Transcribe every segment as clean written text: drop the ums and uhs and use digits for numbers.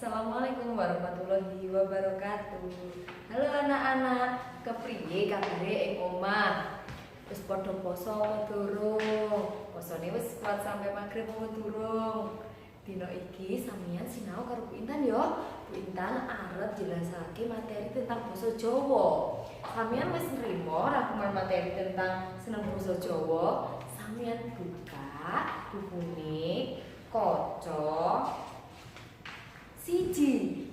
Assalamualaikum warahmatullahi wabarakatuh. Halo anak-anak, kepriye kabare ing omah? Wis padha poso apa durung? Posone wis kuat sampai magrib apa durung? Dina iki sampeyan sinau karo Bu Intan ya. Bu Intan arep jelasake materi tentang basa Jawa. Sampeyan wis nrimo rangkuman materi tentang seneng basa Jawa? Sampeyan buka bukune, kaca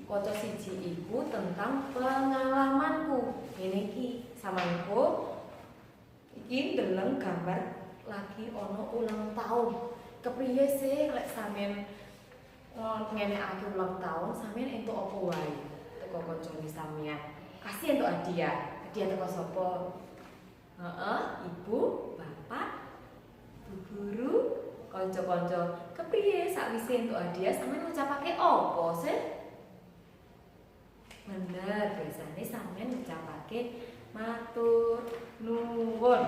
Kaca siji iku tentang pengalamanku. Ini iki samangku iki ndeleng gambar lagi ono ulang tahun. Kepriye sih lek sampeyan ngenekake ulang tahun, sampeyan entuk apa wae? Teko kancane sampeyan. Kasih entuk hadiah. Hadiah teko sapa? Ibu, bapak, bu guru, kanca-kanca. Kepriye sakwise entuk hadiah sampeyan ngucapake apa sih? Bener, biasanya sampeyan ngucapake matur nuwun.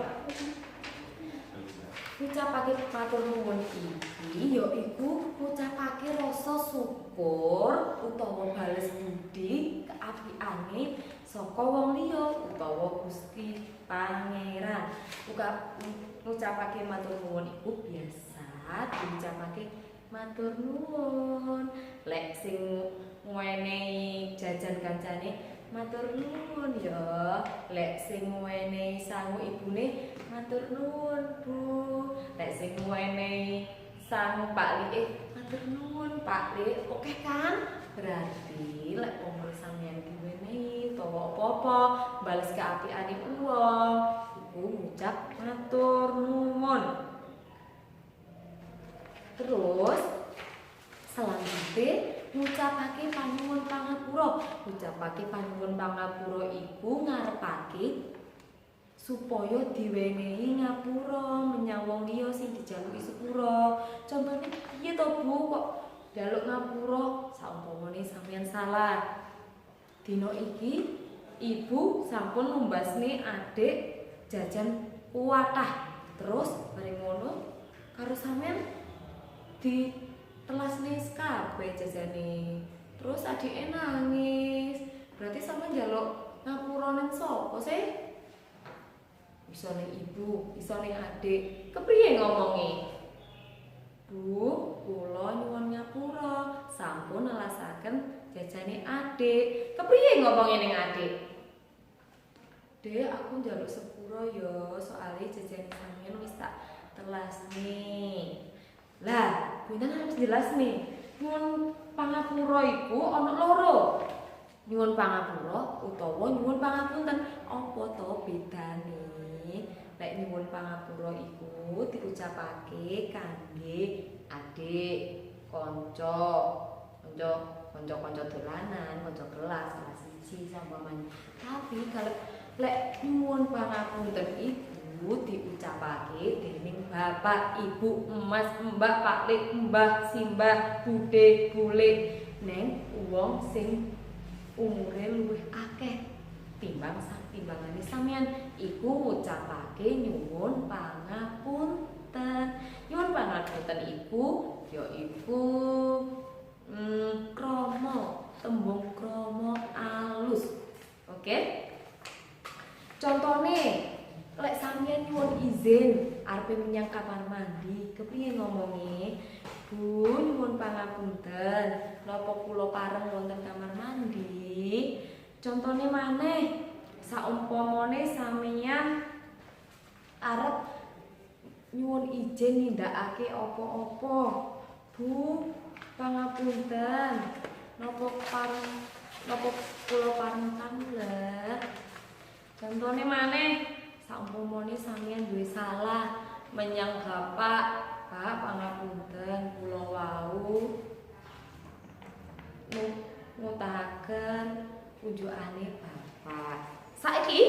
Ngucapake matur nuwun iki ya iku ngucapake rasa syukur utawa bales budi keapiane saka wong liya utawa Gusti Pangeran. Ngucapake matur nuwun iku biasa diucapake matur nuwun. Lek sing ngwenehi jajan kancane matur nuwun ya. Lek sing ngwenehi sangu ibune matur nuwun Bu. Lek sing ngwenehi sangu Pak Lik matur nuwun Pak Lik. Oke kan? Berarti lek umur sampeyan diwenehi utawa apa-apa bales keapiane wong iku ngucap matur nuwun. Terus selanjutnya ngucapake panuwun pangapura. Ngucapake panuwun pangapura iku ngarepake supaya diwenehi ngapura menyang wong liya sing dijaluki sepura. Contone piye to Bu kok njaluk ngapura? Saumpamane sampeyan salah. Dina iki ibu sampun numbasne adik jajan kuwatah. Terus bareng ngono karo sampeyan di telasne kabeh jajane. Terus adike nangis. Berarti sampeyan njaluk ngapura nang sapa sih? Bisa ning ibu, bisa ning adik. Kepriye ngomongi? Bu, kula nyuwun ngapura, sampun nelasaken jajane adik. Kepriye ngomongi ning adik? Dek, aku njaluk sepura ya, soalnya jajane sampeyan wis tak telasne. Lah, Bu Intan harus jelas nih. Nyuwun pangapura iku ana loro. Nyuwun pangapura utawa nyuwun pangapunten. Apa to bedane? Lek nyuwun pangapura iku diucapake kangge adik, kanca dolanan, kanca kelas 1 sampamane. Tapi kalau lek nyuwun pangapunten iku diucapake dening bapak, ibu, emas, mbak, pak lik, mbah, simbah, bude, bule neng wong sing umure luwih akeh timbangane sampeyan iku ngucapake nyuwun pangapunten. Nyuwun pangapunten iku ya iku krama, tembung krama alus. Oke? Contone lek sampeyan nyuwun izin arepe menyang kamar mandi, kepriye ngomongi? Bu, nyuwun pangapunten, napa kula pareng wonten kamar mandi? Contone maneh, saumpamane sampeyan arep nyuwun izin nindakake apa-apa. Bu, pangapunten, napa kula pareng pamrih? Contone maneh, saumpamane sampeyan duwe salah menyang bapak, Pak pangapunten kula wau ngutahaken unjukane bapak. Saiki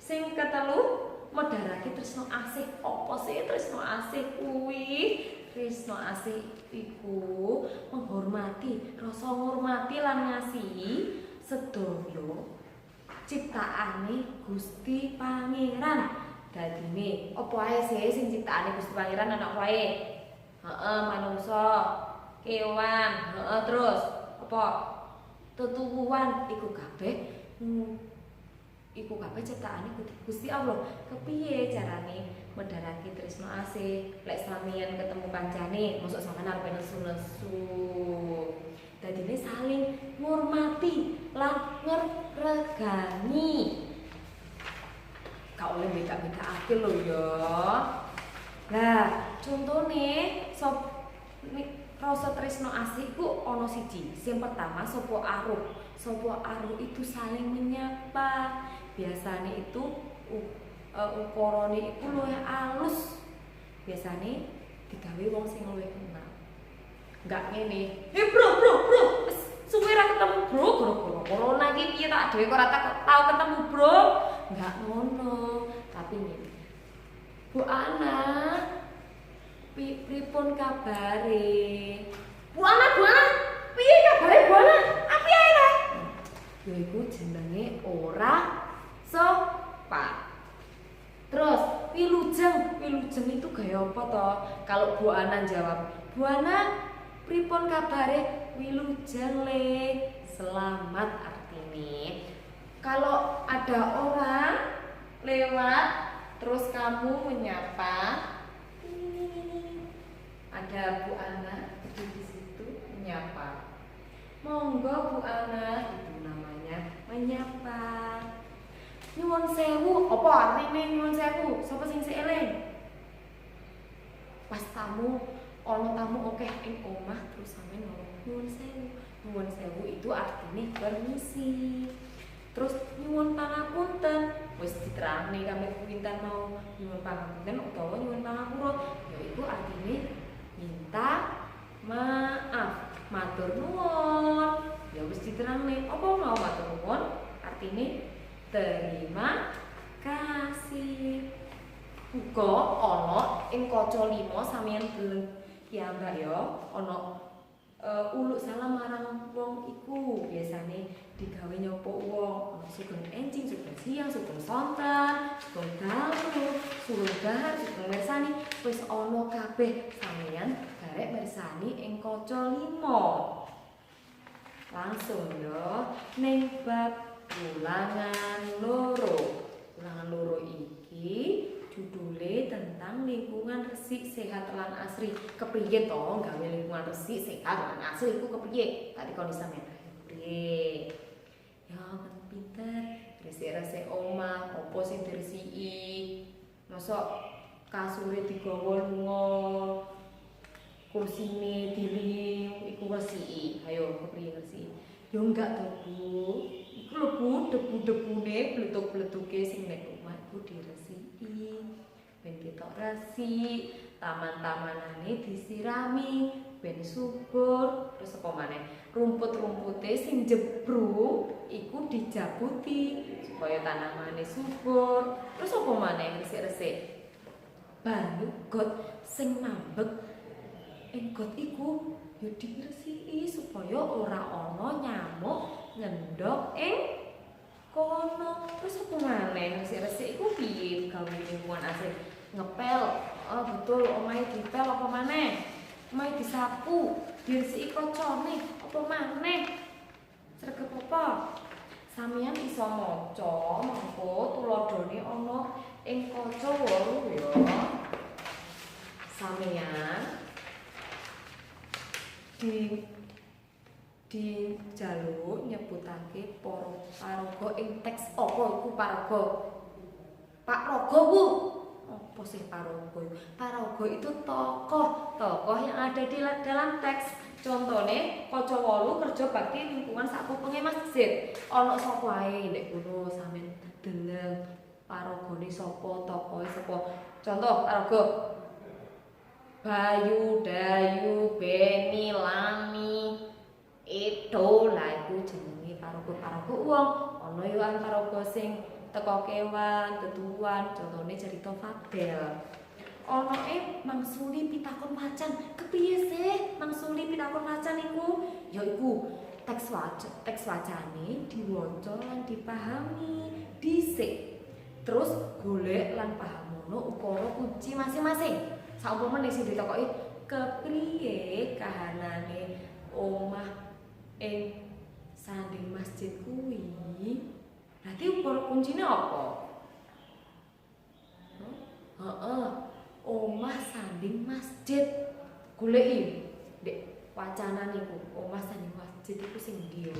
sing ketelu medharake tresno asih. Apa sih tresno asih kuwi? Tresno asih iku menghormati, rasa ngurmati lan ngasihi sedaya ciptaane Gusti Pangeran. Dadine apa ae sih sing ciptaane Gusti Pangeran ana wae? Manungsa, kewan, terus apa tutuwuhan iku kabeh ciptaane Gusti Allah. Kepiye carane medharake tresno asih lek sampeyan ketemu kancane mosok sampeyan arep nesu-nesu. Dadine saling ngurmati lan ngregani. Gak oleh beda-bedakake lho ya. Lah, contone rasa tresno asih ku ana siji. Sing pertama sapa aruh. Sapa aruh itu saling menyapa. Biasane itu ukurane iku luwih alus. Biasane digawe wong sing luwih kenal. Enggak ngene. Bro. Suwe ra ketemu, Bro. Gara-gara corona iki piye tak dhewe kok ora tau ketemu, Bro. Enggak ngono. Tapi ngene. Bu Ana, pripun kabare? Bu Ana, piye kabare Bu Ana? Api ae ta? Ya iku jenenge ora sopan. Terus wilujeng itu gaya apa to? Kalau Bu Ana jawab, Bu Ana, pripun kabare? Wilujeng le, selamat artine. Kalau ada orang lewat terus kamu menyapa, ada Bu Ana di situ menyapa. Monggo Bu Ana, itu namanya menyapa. Nyuwun sewu, apa artine nyuwun sewu? Sapa sing eling? Pas tamu, ono tamu akeh ing omah terus sampeyan ngomong nyuwun sewu. Nyuwun sewu itu artine permisi. Terus nyuwun pangapunten, wis diterangne kami pinten mau nyuwun pangapunten utawa nyuwun pangapura, yaiku artine minta maaf, matur nuwun. Ya wis diterangne, apa mau matur nuwun? Artine terima kasih. Uga ana ing kaca 5 sampeyan deleng piyambak ya, ana uluk salam marang wong iku biasane digawe nyapa wong, sugeng enjing, sugeng siang, sugeng sonten, sugeng dalu, sugeng dahar, sugeng mirsani, wis ana kabeh sampeyan garek mirsani ing kaca 5. Langsung ya ning bab ulangan loro. Ulangan loro iki judule tentang lingkungan resik sehat lan asri. Kepriye to gawe lingkungan resik sehat lan asri iku kepriye? Tadi kon bisa kepriye? Ya pinter, resik-resik omah, opo sing diresiki? Mosok kasure digawa lunga, kursine diling, iku resiki. Ayo kepriye resiki? Ya enggak to, Bu. Iku lho Bu, debu-debune, bletuk-bletuke sing nek omah iku diresiki. Ben ketok resik, taman-tamanane disirami, ben subur. Terus apa maneh? Rumput-rumpute sing jebruk iku dijabuti supaya tanamane subur. Terus apa maneh resik-resik? Banyu got sing mambek ing got iku ya diresiki supaya ora ana nyamuk ngendhog ing kono. Terus apa maneh resik-resik iku piye gawe lingkungan asri? Ngepel, oh betul, omahe dipel apa maneh? Omahe disapu, diresiki kocone, apa maneh? Sregep apa? Sampeyan iso maca mengko tuladhane ana ing kaca 8 ya. Sampeyan di jaluk nyebutake paraga ing teks apa iku paraga? Pak Raga Bu. Apa sih paraga? Paraga itu tokoh yang ada di dalam teks. Contohnya kaca 8 kerja bakti lingkungan sakupenge masjid. Ana sapa ae nek kono sampeyan deleng paragane sapa, tokohe sapa. Contoh paraga Bayu, Dayu, Beni, Lami, Edo, lah iku jenenge paraga-paraga wong. Ana yo paraga sing teko kewan, tetuan, contone cerita fabel. Ana mangsuli pitakon wacan. Kepiye sih mangsuli pitakon wacan iku? Ya iku teks wacane diwaca lan dipahami dhisik. Terus golek lan paham ngono ukara kunci masing-masing. Saumpama nek sing ditokoki kepriye kahanane omah ing sanding masjid kuwi, berarti kuncine apa? Heeh, omah sanding masjid. Goleki Dek wacana niku, omah sanding masjid iku sing ndi yo.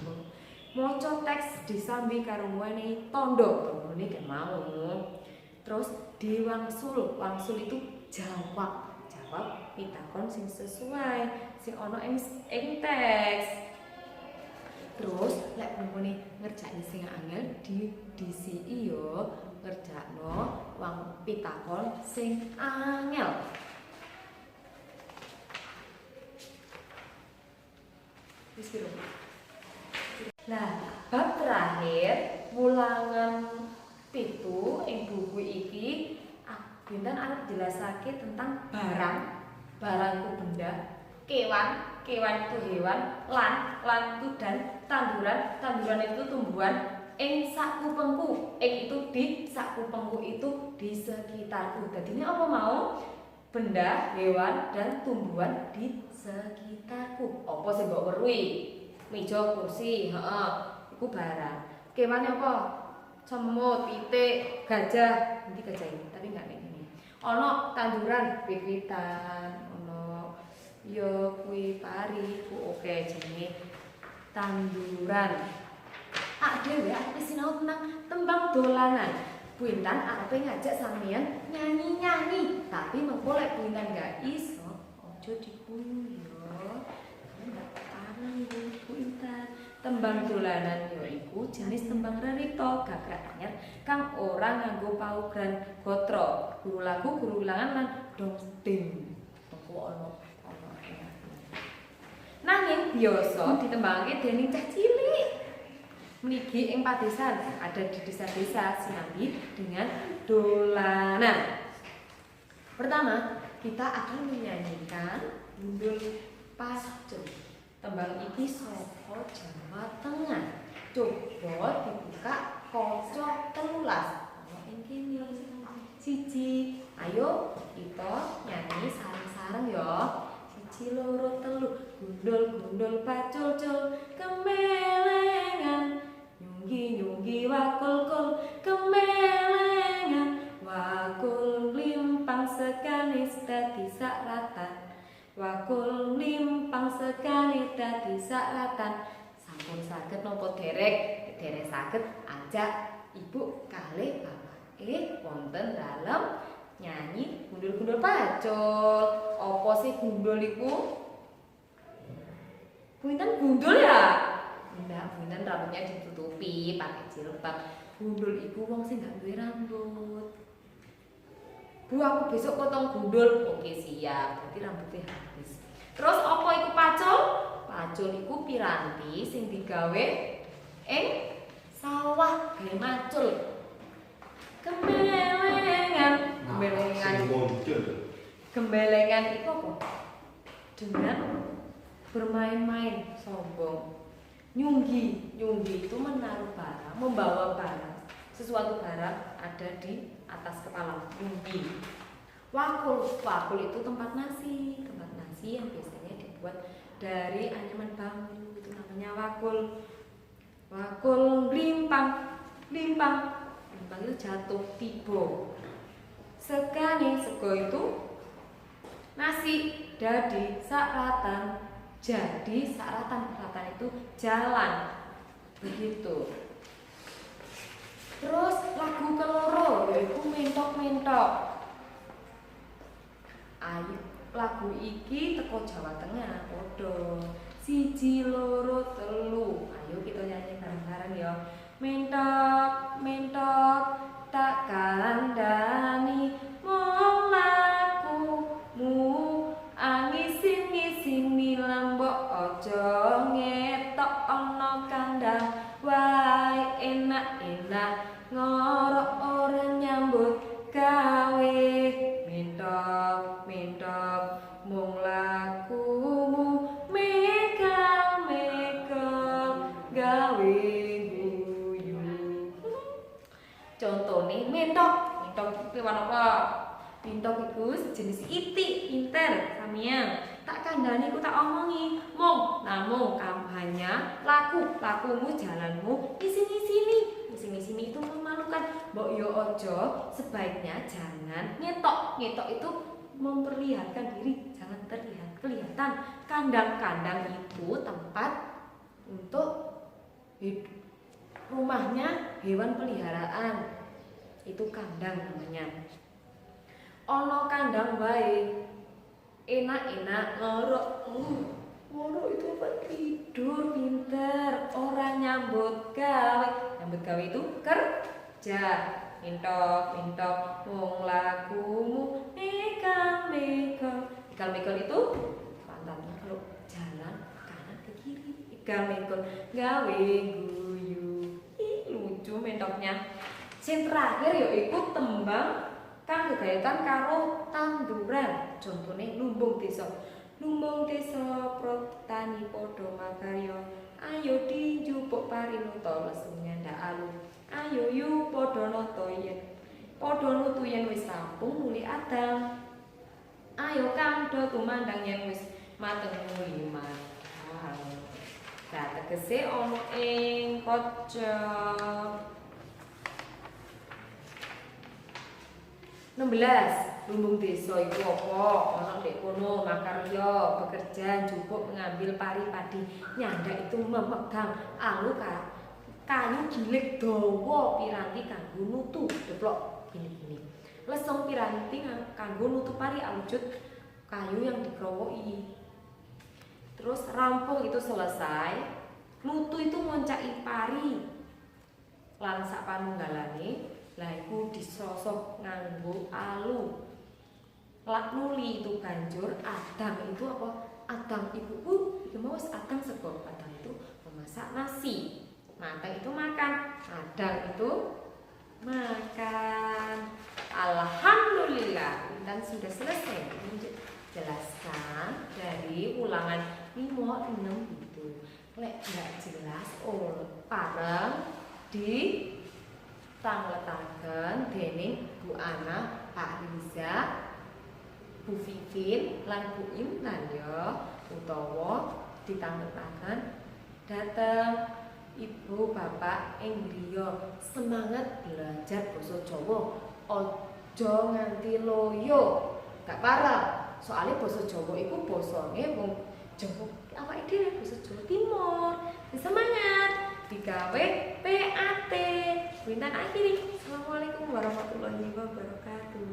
Maca teks disambi karo wenehi tandha, ngene kan mau. Terus diwangsul, wangsul itu jawab pitakon sing sesuai, sing ana ing teks. Terus lek ngene ngerjani sing angel disiki yo ngerjakno wong pitakon sing angel. Wis piro? Nah, bab terakhir mulangan 7 ing buku iki Bintan arep jelasake tentang barang itu benda, kewan itu hewan, lan itu dan tanduran itu tumbuhan, ing sakupengku, ing itu di sakupengku itu di sekitarku. Jadi ini apa mau? Benda, hewan dan tumbuhan di sekitarku. Apa sing mbok weruhi? Meja, kursi, iku barang. Kewan apa? Semut, pitik, gajah. Nanti gajah ini, tapi enggak kayak gini. Ono tanduran, wiwitan, ono yo kuwi pari, ku oke jenenge tanduran. Dhewe arep sinau tentang tembang dolanan. Bintan arepe ngajak sampeyan nyanyi-nyanyi, tapi mengko lek Bintan gak iso, aja diguyu yo. Enggak pareng Bintan. Tembang dolanan ya iku jenis tembang reripta gagrak anyar kang ora nganggo paugeran gatra, guru lagu, guru ulangan lan dongting. Mengko ana nanging biasa ditembangake dening cah cilik. Mligi ing padesan, ada di desa-desa sinambi dengan dolanan. Pertama, kita akan menyanyikan Gundul Pacul. Tembang iki saka Jawa Tengah. Coba dibuka kaca 13. Ana ing kene. Siji. Ayo kita nyanyi sareng-sareng ya. Siji loro telu. Gundul pacul cul kemelengan. Nyunggi wakul kemelengan. Wakul limpang sekanis dadi sakratan. Wakul limpang sekali dadi sakratan. Sampun saged napa derek saged ajak ibu kalih bapake wonten dalem nyanyi gundul pacul. Apa sih gundul iku? Pinten gundul ya? Ndak, pinten rambutnya ditutupi pakai jilbab. Gundul iku wong sing gak duwe rambut. Bu, aku besok potong gundul. Oke, siap. Berarti rambutnya habis. Terus apa iku pacul? Pacul iku piranti sing digawe ing sawah gawe macul. Gembelengan iku apa? Dengan bermain-main sombong. Nyunggi itu menaruh barang, membawa barang. Sesuatu barang ada di atas kepala, nyunggi. Wakul itu tempat nasi yang biasanya dibuat dari anyaman bambu, itu namanya wakul. Wakul limpang itu jatuh tiba. Sego itu nasi, dadi sakratan, jadi sakratan itu jalan, begitu. Terus lagu keloro yaitu mentok. Ayo lagu iki teko Jawa Tengah padha. Siji loro telu. Ayo kita nyanyi bareng-bareng ya. Mentok tak kandhani mung lakumu. Angisi-ngisi lambok aja ngetok ana kandhang wae enak-enak ngorok ora nyambut gawe. Mentok mung lakumu megang gawe guyu. Contone mentok kewan apa? Mentok iku jenis itik pinter sampeyan. Tak kandhani ku tak omongi, mung namung hanya lakumu jalanmu ngisi-ngisini itu memalukan. Mbok yo ojo, sebaiknya jangan ngetok. Ngetok itu memperlihatkan diri, jangan kelihatan. Kandang-kandang itu tempat untuk rumahnya hewan peliharaan. Itu kandang namanya. Ono kandang baik, enak-enak ngorok itu apa? Tidur pinter, orang nyambut gawe itu kerja. Mintok wong lakumu megang itu pantatnya kalau jalan kanan ke kiri, megang gawe guyu. Lucu mentoknya. Sing terakhir yaiku tembang kang gegayutan karo tanduran. Contone lumbung desa. Lumbung desa protani padha makarya. Ayo dijupuk parinata lesu nyandak alu. Ayo yu padha nata yen. Padha nutu yen wis rampung muli adang. Ayo kandha tumandang yen wis mateng muli madang. Lah tegese ana ing kaca 16. Lumbung desa iku apa? Ana ndek kono makarya, bekerja, njupuk, mengambil pari padi. Nyandak itu memegang alu kayu gilik dawa piranti kanggo nutu. Deplok gini. Lesung piranti kanggo nutu pari awujud kayu yang dikerowoki. Terus rampung itu selesai, nutu itu ngoncaki pari. Lan sak panunggalane lah iku disosok nganggo alu. Lak nuli itu banjur adang itu apa? Adang ibuku itu mau adang sego. Adang itu memasak nasi. Matang itu makan. Adang itu makan. Alhamdulillah. Dan sudah selesai jelaskan dari ulangan 5, 6 itu. Lek enggak jelas pareng di tangletaken dening Bu Ana, Pak Riza, Bu Vivin lan Bu Imnan ya, utawa ditangletaken dateng Ibu Bapak ing griya. Semangat belajar basa Jawa. Aja nganti loyo. Gak parah. Soalnya basa Jawa iku basane wong Jawa awake dhewe basa Jawa Timur. Semangat digawe PAT. Wintan akhiri. Assalamualaikum warahmatullahi wabarakatuh.